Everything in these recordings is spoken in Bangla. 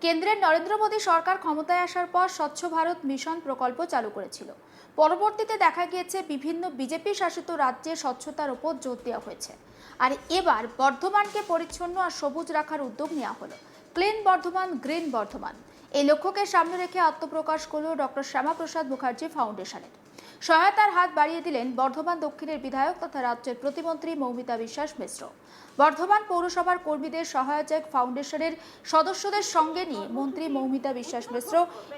কেন্দ্রের নরেন্দ্র মোদী সরকার ক্ষমতায় আসার পর স্বচ্ছ ভারত মিশন প্রকল্প চালু করেছিল। পরবর্তীতে দেখা গিয়েছে বিভিন্ন বিজেপি শাসিত রাজ্যে স্বচ্ছতার উপর জোর দেওয়া হয়েছে। আর এবার বর্ধমানকে পরিচ্ছন্ন আর সবুজ রাখার উদ্যোগ নেওয়া হলো। ক্লিন বর্ধমান, গ্রিন বর্ধমান এই লক্ষ্যকে সামনে রেখে আত্মপ্রকাশ করল ডক্টর শ্যামাপ্রসাদ মুখার্জি ফাউন্ডেশনের। সহায়তার হাত বাড়িয়ে দিলেন বর্ধমান দক্ষিণের বিধায়ক তথা রাজ্যের প্রতিমন্ত্রী মৌমিতা বিশ্বাস মিশ্র। বর্ধমান পৌরসভার কর্মীদের সহায়তায় ফাউন্ডেশনের সদস্যদের সঙ্গে নিয়ে মন্ত্রী মৌমিতা বিশ্বাস মিশ্র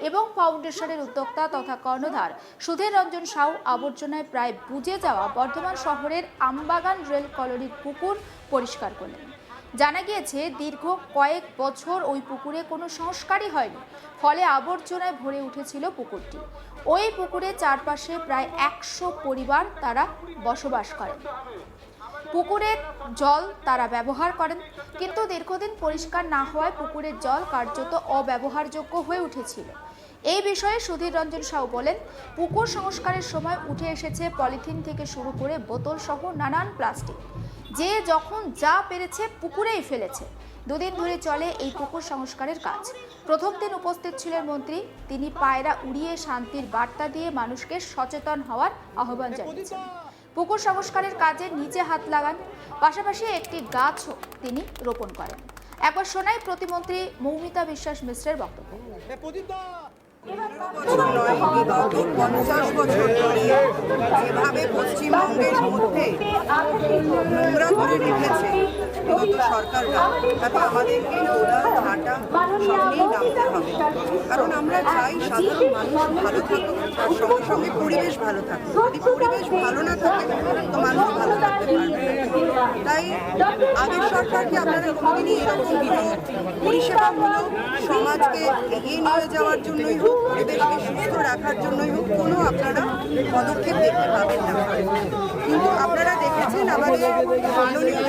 এবং ফাউন্ডেশনের উদ্যোক্তা তথা কর্ণধার সুধীর রঞ্জন সাউ আবর্জনায় প্রায় বুজে যাওয়া বর্ধমান শহরের আমবাগান রেল কলোনির পুকুর পরিষ্কার করলেন। জানা গিয়েছে দীর্ঘ কয়েক বছর ওই পুকুরে কোনো সংস্কারই হয়নি, ফলে আবর্জনায় ভরে উঠেছিল পুকুরটি। ওই পুকুরের চারপাশে প্রায় 100 পরিবার তারা বসবাস করেন। পুকুরের জল তারা ব্যবহার করেন, কিন্তু দীর্ঘদিন পরিষ্কার না হওয়ায় পুকুরের জল কার্যত অব্যবহারযোগ্য হয়ে উঠেছিল। এই বিষয়ে সুধীর রঞ্জন সাউ বলেন, পুকুর সংস্কারের সময় উঠে এসেছে পলিথিন থেকে শুরু করে বোতল সহ নানান প্লাস্টিক, যে যখন যা পেরেছে পুকুরেই ফেলেছে। দুদিন ধরে চলে এই পুকুর সংস্কারের কাজ। প্রথম দিন উপস্থিত ছিলেন মন্ত্রী। তিনি পায়রা উড়িয়ে শান্তির বার্তা দিয়ে মানুষকে সচেতন হওয়ার আহ্বান জানিয়েছেন। পুকুর সংস্কারের কাজে নিজে হাত লাগান, পাশাপাশি একটি গাছও তিনি রোপণ করেন। একবার শোনাই প্রতিমন্ত্রী মৌমিতা বিশ্বাস মিশ্রের বক্তব্য। বিগত 50 বছর ধরে যেভাবে পশ্চিমবঙ্গের মধ্যে নোংরা করে রেখেছে বিগত সরকাররা, তাতে আমাদেরকে গোড়া ঘাটা সব নিয়েই নামতে হবে। কারণ আমরা চাই সাধারণ মানুষ ভালো থাকুক, তার সঙ্গে সঙ্গে পরিবেশ ভালো থাকুক। যদি পরিবেশ ভালো না থাকে তো মানুষ ভালো থাকতে পারবে। তাই আগের সরকারকে আপনারা কোনোদিনই এরকম পরিষেবামূলক সমাজকে এগিয়ে নিয়ে যাওয়ার জন্যই হোক, পরিবেশকে সুস্থ রাখার জন্যই হোক, কোনো আপনারা পদক্ষেপ দেখতে পাবেন না। কিন্তু আপনারা দেখেছেন আমাদের মাননীয়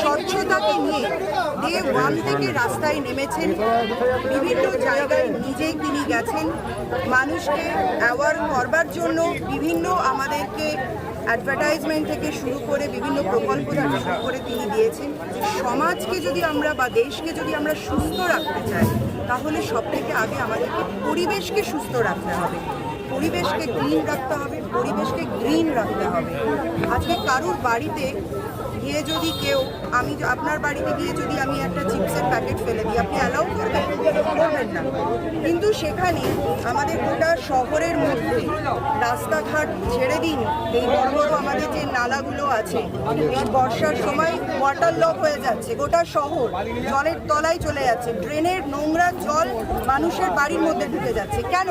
স্বচ্ছতাকে নিয়ে ডে 1 থেকে রাস্তায় নেমেছেন। বিভিন্ন জায়গায় নিজেই তিনি গেছেন মানুষকে অ্যাওয়ার করবার জন্য। বিভিন্ন আমাদেরকে অ্যাডভার্টাইজমেন্ট থেকে শুরু করে বিভিন্ন প্রকল্প থেকে শুরু করে তিনি দিয়েছেন যে সমাজকে যদি আমরা বা দেশকে যদি আমরা সুস্থ রাখতে চাই, তাহলে সব থেকে আগে আমাদেরকে পরিবেশকে সুস্থ রাখতে হবে, পরিবেশকে ক্লিন রাখতে হবে, পরিবেশকে গ্রিন রাখতে হবে। আজকে কারুর বাড়িতে গিয়ে যদি কেউ, আমি আপনার বাড়িতে গিয়ে যদি আমি একটা চিপসের প্যাকেট ফেলে দিই, আপনি অ্যালাউ করবেন? করবেন না। কিন্তু সেখানে আমাদের গোটা শহরের মধ্যে রাস্তাঘাট ছেড়ে দিন, এই বড় বড় আমাদের যে নালাগুলো আছে, এই বর্ষার সময় ওয়াটার লক হয়ে যাচ্ছে, গোটা শহর জলের তলায় চলে যাচ্ছে, ড্রেনের নোংরা জল মানুষের বাড়ির মধ্যে ঢুকে যাচ্ছে। কেন?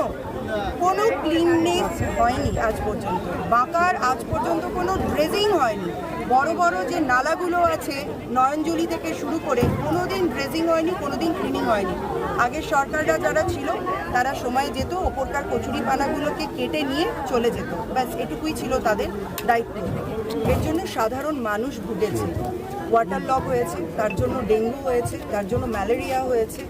কোনো ক্লিননেস হয়নি আজ পর্যন্ত। বাঁকার আজ পর্যন্ত কোনো ড্রেজিং হয়নি। বড় বড় যে নালাগুলো আছে নয়নজলি থেকে শুরু করে কোনোদিন ড্রেজিং হয়নি, কোনোদিন ক্লিনিং হয়নি। আগের সরকাররা যারা ছিল তারা সময় যেত, ওপরকার কচুরি পানাগুলোকে কেটে নিয়ে চলে যেত, ব্যাস এটুকুই ছিল তাদের দায়িত্ব। এর জন্য সাধারণ মানুষ ভুগেছে, ওয়াটার লক হয়েছে, তার জন্য ডেঙ্গু হয়েছে, তার জন্য ম্যালেরিয়া হয়েছে,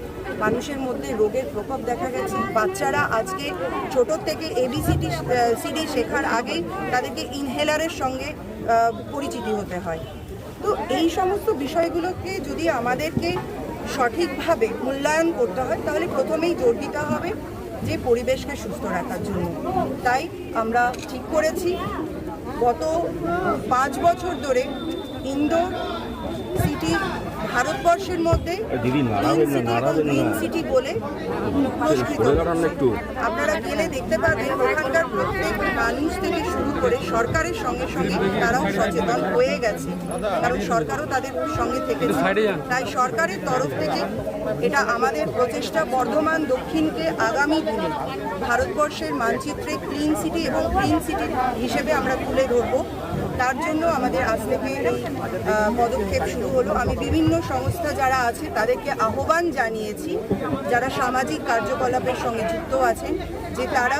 মানুষের মধ্যে রোগের প্রকোপ দেখা গেছে। বাচ্চারা আজকে ছোট থেকে ABCD শেখার আগেই তাদেরকে ইনহেলারের সঙ্গে পরিচিতি হতে হয়। তো এই সমস্ত বিষয়গুলোকে যদি আমাদেরকে সঠিকভাবে মূল্যায়ন করতে হয়, তাহলে প্রথমেই জোর দিতে হবে যে পরিবেশকে সুস্থ রাখার জন্য। তাই আমরা ঠিক করেছি গত 5 বছর ধরে ইন্দোর সিটি ভারতবর্ষের মধ্যে গ্রিন সিটি বলে পুরস্কৃত। আপনারা গেলে দেখতে পাবেন ওখানকার প্রত্যেক মানুষ থেকে শুরু করে সরকারের সঙ্গে সঙ্গে তারাও সচেতন হয়ে গেছে, কারণ সরকারও তাদের সঙ্গে থেকেছে। তাই সরকারের তরফ থেকে এটা আমাদের প্রচেষ্টা, বর্ধমান দক্ষিণকে আগামী দিনে ভারতবর্ষের মানচিত্রে ক্লিন সিটি এবং গ্রিন সিটি হিসেবে আমরা তুলে ধরবো। তার জন্য আমাদের আজ থেকে এই পদক্ষেপ শুরু হলো। আমি বিভিন্ন সংস্থা যারা আছে তাদেরকে আহ্বান জানিয়েছি, যারা সামাজিক কার্যকলাপের সঙ্গে যুক্ত আছেন, যে তারা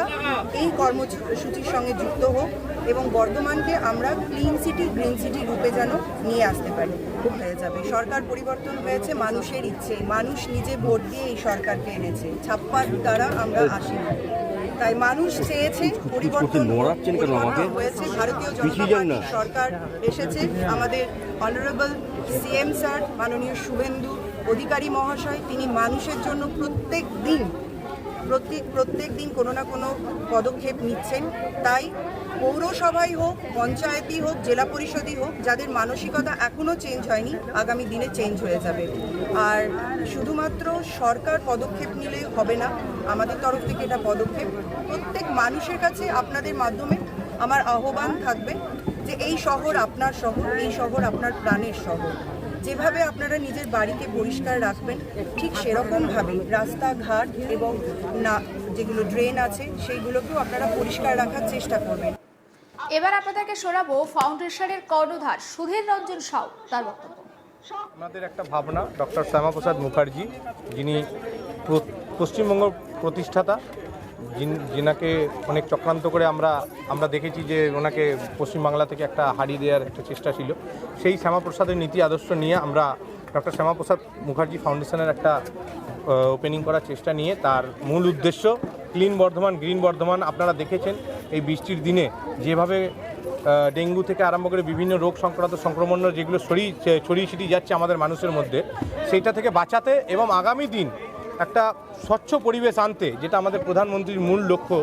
এই কর্মসূচির সঙ্গে যুক্ত হোক এবং বর্ধমানকে আমরা ক্লিন সিটি গ্রিন সিটি রূপে যেন নিয়ে আসতে পারি। হয়ে যাবে। সরকার পরিবর্তন হয়েছে মানুষের ইচ্ছে, মানুষ নিজে ভোট দিয়ে এই সরকারকে এনেছে, ছাপ্পার দ্বারা আমরা আসিনি। তাই মানুষ চেয়েছে পরিবর্তন হয়েছে, ভারতীয় জনতা পার্টির সরকার এসেছে, আমাদের অনারেবল সিএম স্যার মাননীয় শুভেন্দু অধিকারী মহাশয় তিনি মানুষের জন্য প্রত্যেক দিন কোনো না কোনো পদক্ষেপ নিচ্ছেন। তাই পৌরসভাই হোক, পঞ্চায়েতই হোক, জেলা পরিষদই হোক, যাদের মানসিকতা এখনও চেঞ্জ হয়নি আগামী দিনে চেঞ্জ হয়ে যাবে। আর শুধুমাত্র সরকার পদক্ষেপ নিলে হবে না, আমাদের তরফ থেকে এটা পদক্ষেপ। প্রত্যেক মানুষের কাছে আপনাদের মাধ্যমে আমার আহ্বান থাকবে যে এই শহর আপনার শহর, এই শহর আপনার প্রাণের শহর। যেভাবে আপনারা নিজের বাড়িকে পরিষ্কার রাখবেন ঠিক সেরকমভাবে রাস্তাঘাট এবং না যেগুলো ড্রেন আছে সেইগুলোকেও আপনারা পরিষ্কার রাখার চেষ্টা করবেন। এবার আপনাদেরকে শোনাবো ফাউন্ডেশনের কর্ণধার সুধীর রঞ্জন সাউ তার বক্তব্য। আমাদের একটা ভাবনা, ডক্টর শ্যামাপ্রসাদ মুখার্জি যিনি পশ্চিমবঙ্গ প্রতিষ্ঠাতা, যিনাকে অনেক চক্রান্ত করে আমরা দেখেছি যে ওনাকে পশ্চিমবাংলা থেকে একটা হারিয়ে দেওয়ার একটা চেষ্টা ছিল। সেই শ্যামাপ্রসাদের নীতি আদর্শ নিয়ে আমরা ডক্টর শ্যামাপ্রসাদ মুখার্জি ফাউন্ডেশনের একটা ওপেনিং করার চেষ্টা নিয়ে, তার মূল উদ্দেশ্য ক্লিন বর্ধমান, গ্রিন বর্ধমান। আপনারা দেখেছেন এই বৃষ্টির দিনে যেভাবে ডেঙ্গু থেকে আরম্ভ করে বিভিন্ন রোগ সংক্রান্ত সংক্রমণ যেগুলো ছড়িয়ে ছিটিয়ে যাচ্ছে আমাদের মানুষের মধ্যে, সেইটা থেকে বাঁচাতে এবং আগামী দিন একটা স্বচ্ছ পরিবেশ আনতে, যেটা আমাদের প্রধানমন্ত্রীর মূল লক্ষ্য,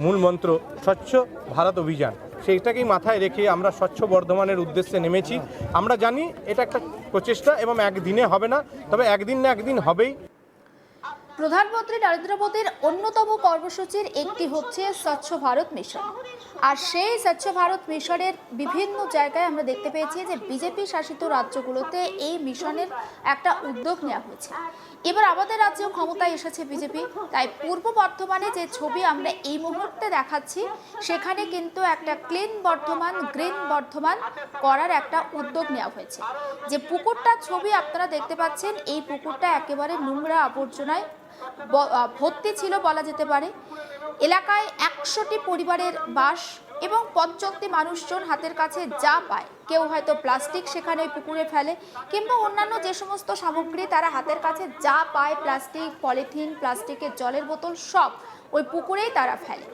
মূল মন্ত্র স্বচ্ছ ভারত অভিযান, সেইটাকেই মাথায় রেখে আমরা স্বচ্ছ বর্ধমানের উদ্দেশ্যে নেমেছি। আমরা জানি এটা একটা প্রচেষ্টা এবং একদিনে হবে না, তবে একদিন না একদিন হবেই। প্রধানমন্ত্রী নরেন্দ্র মোদীর অন্যতম কর্মসূচির একটি হচ্ছে স্বচ্ছ ভারত মিশন। আর সেই স্বচ্ছ ভারত মিশনের বিভিন্ন জায়গায় আমরা দেখতে পেয়েছি যে বিজেপি শাসিত রাজ্যগুলোতে এই মিশনের একটা উদ্যোগ নেওয়া হয়েছে। এবার আমাদের রাজ্যেও ক্ষমতায় এসেছে বিজেপি, তাই পূর্ব বর্ধমানে যে ছবি আমরা এই মুহূর্তে দেখাচ্ছি সেখানে কিন্তু একটা ক্লিন বর্ধমান, গ্রিন বর্ধমান করার একটা উদ্যোগ নেওয়া হয়েছে। যে পুকুরটার ছবি আপনারা দেখতে পাচ্ছেন, এই পুকুরটা একেবারে নোংরা আবর্জনায় ভর্তি ছিল বলা যেতে পারে। এলাকায় 100টি পরিবারের বাস এবং 50টি মানুষজন হাতের কাছে যা পায়, কেউ হয়তো প্লাস্টিক সেখানে ওই পুকুরে ফেলে, কিংবা অন্যান্য যে সমস্ত সামগ্রী তারা হাতের কাছে যা পায়, প্লাস্টিক, পলিথিন, প্লাস্টিকের জলের বোতল সব ওই পুকুরেই তারা ফেলে।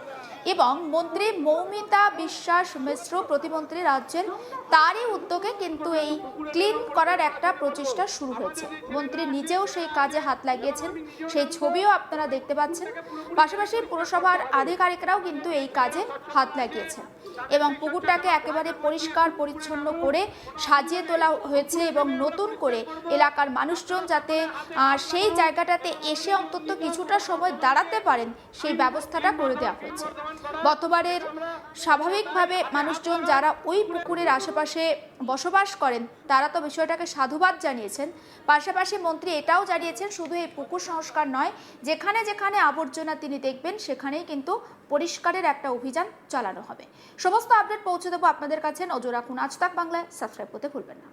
এবং মন্ত্রী মৌমিতা বিশ্বাস মিশ্র প্রতিমন্ত্রী রাজ্যের, তারই উদ্যোগে কিন্তু এই ক্লিন করার একটা প্রচেষ্টা শুরু হয়েছে। মন্ত্রী নিজেও সেই কাজে হাত লাগিয়েছেন, সেই ছবিও আপনারা দেখতে পাচ্ছেন। পাশাপাশি পুরসভার আধিকারিকরাও কিন্তু এই কাজে হাত লাগিয়েছেন এবং পুকুরটাকে একেবারে পরিষ্কার পরিচ্ছন্ন করে সাজিয়ে তোলা হয়েছে এবং নতুন করে এলাকার মানুষজন যাতে সেই জায়গাটাতে এসে অন্তত কিছুটা সময় দাঁড়াতে পারেন সেই ব্যবস্থাটা করে দেওয়া হয়েছে। গতবারের স্বাভাবিকভাবে মানুষজন যারা ওই পুকুরের আশেপাশে বসবাস করেন তারা তো বিষয়টাকে সাধুবাদ জানিয়েছেন। পাশাপাশি মন্ত্রী এটাও জানিয়েছেন শুধু এই পুকুর সংস্কার নয়, যেখানে যেখানে আবর্জনা তিনি দেখবেন সেখানেই কিন্তু পরিষ্কারের একটা অভিযান চালানো হবে। সমস্ত আপডেট পৌঁছে দেবো আপনাদের কাছে। নজর রাখুন আজ তাক বাংলায়, সাবস্ক্রাইব করতে ভুলবেন না।